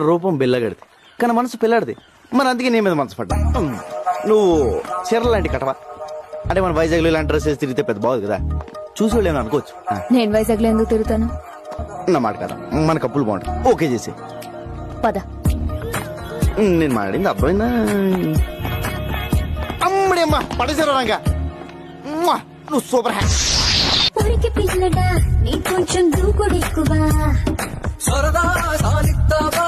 రూపం బిల్లగడిది కానీ మనసు పిల్లాడిది. మరి అందుకే నీ మీద మనసు పడ్డా. నువ్వు చీరలు లాంటి కటవా అంటే మన వైజాగ్లో ఇలాంటి డ్రెస్ వేసి తిరిగితే పెద్ద బాగుంది కదా, చూసి వాళ్ళు అనుకోవచ్చు. నేను వైజాగ్ లో ఎందుకు తిరుగుతాను? నా మాట కదా, మన కప్పులు బాగుంటాయి. ఓకే చేసి పద. నేను మాట్లాడింది అర్థమైందా? అమ్మడేమ్మా పడేసారా నువ్వు సూపర్ హ్యాక్. పిల్లడా నీ కొంచెం దూకుడు ఎక్కువ. సరదా సాలిస్తావా